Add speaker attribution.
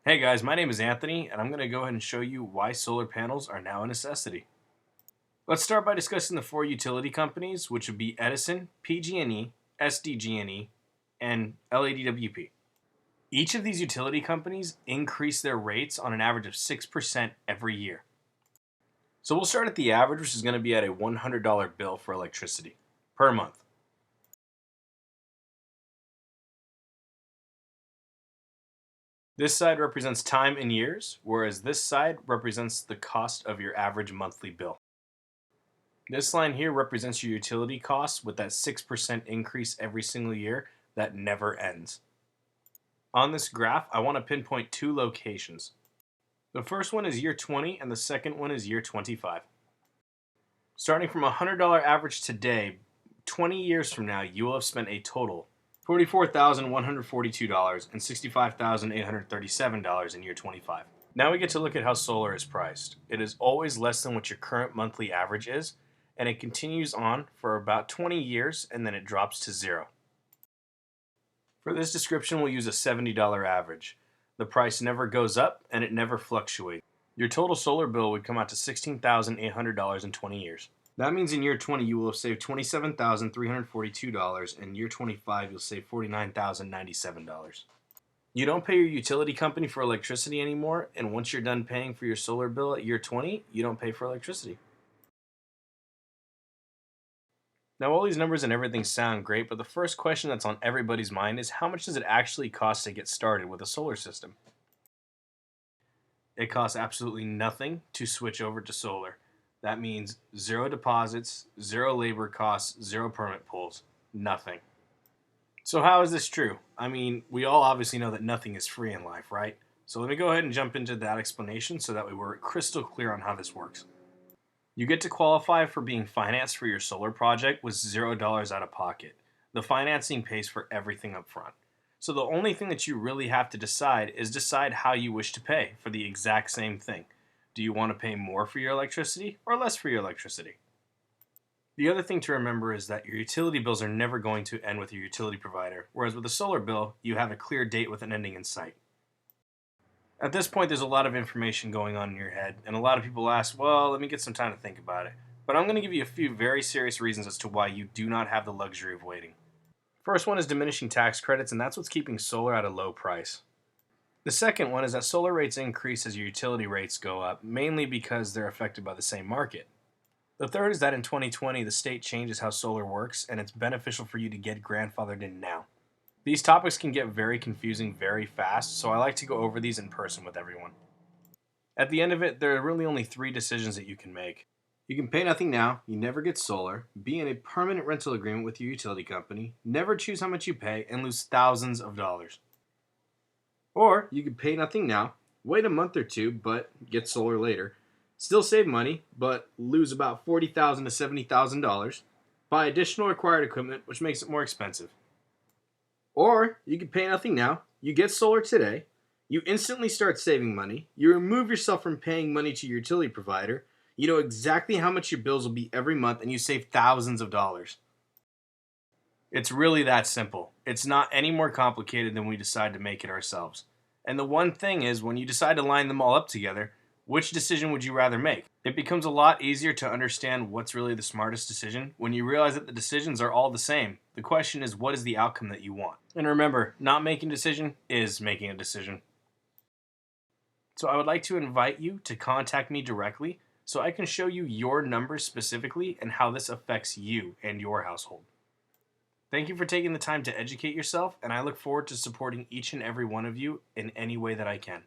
Speaker 1: Hey guys, my name is Anthony, and I'm going to go ahead and show you why solar panels are now a necessity. Let's start by discussing the four utility companies, which would be Edison, pg&e, sdg&e, and LADWP. Each of these utility companies increase their rates on an average of 6% every year. So we'll start at the average, which is going to be at a $100 bill for electricity per month. This side represents time in years, whereas this side represents the cost of your average monthly bill. This line here represents your utility costs with that 6% increase every single year that never ends. On this graph, I want to pinpoint two locations. The first one is year 20 and the second one is year 25. Starting from a $100 average today, 20 years from now, you will have spent a total $44,142 and $65,837 in year 25. Now we get to look at how solar is priced. It is always less than what your current monthly average is, and it continues on for about 20 years and then it drops to zero. For this description, we'll use a $70 average. The price never goes up and it never fluctuates. Your total solar bill would come out to $16,800 in 20 years. That means in year 20 you will have saved $27,342, and in year 25 you'll save $49,097. You don't pay your utility company for electricity anymore, and once you're done paying for your solar bill at year 20, you don't pay for electricity. Now all these numbers and everything sound great, but the first question that's on everybody's mind is how much does it actually cost to get started with a solar system? It costs absolutely nothing to switch over to solar. That means zero deposits, zero labor costs, zero permit pulls, nothing. So how is this true? I mean, we all obviously know that nothing is free in life, right? So let me go ahead and jump into that explanation so that way we're crystal clear on how this works. You get to qualify for being financed for your solar project with $0 out of pocket. The financing pays for everything up front. So the only thing that you really have to decide is decide how you wish to pay for the exact same thing. Do you want to pay more for your electricity or less for your electricity? The other thing to remember is that your utility bills are never going to end with your utility provider, whereas with a solar bill, you have a clear date with an ending in sight. At this point, there's a lot of information going on in your head, and a lot of people ask, well, let me get some time to think about it. But I'm going to give you a few very serious reasons as to why you do not have the luxury of waiting. First one is diminishing tax credits, and that's what's keeping solar at a low price. The second one is that solar rates increase as your utility rates go up, mainly because they're affected by the same market. The third is that in 2020, the state changes how solar works, and it's beneficial for you to get grandfathered in now. These topics can get very confusing very fast, so I like to go over these in person with everyone. At the end of it, there are really only three decisions that you can make. You can pay nothing now, you never get solar, be in a permanent rental agreement with your utility company, never choose how much you pay, and lose thousands of dollars. Or you could pay nothing now, wait a month or two, but get solar later, still save money, but lose about $40,000 to $70,000, buy additional required equipment, which makes it more expensive. Or you could pay nothing now, you get solar today, you instantly start saving money, you remove yourself from paying money to your utility provider, you know exactly how much your bills will be every month, and you save thousands of dollars. It's really that simple. It's not any more complicated than we decide to make it ourselves. And the one thing is, when you decide to line them all up together, which decision would you rather make? It becomes a lot easier to understand what's really the smartest decision when you realize that the decisions are all the same. The question is, what is the outcome that you want? And remember, not making a decision is making a decision. So I would like to invite you to contact me directly so I can show you your numbers specifically and how this affects you and your household. Thank you for taking the time to educate yourself, and I look forward to supporting each and every one of you in any way that I can.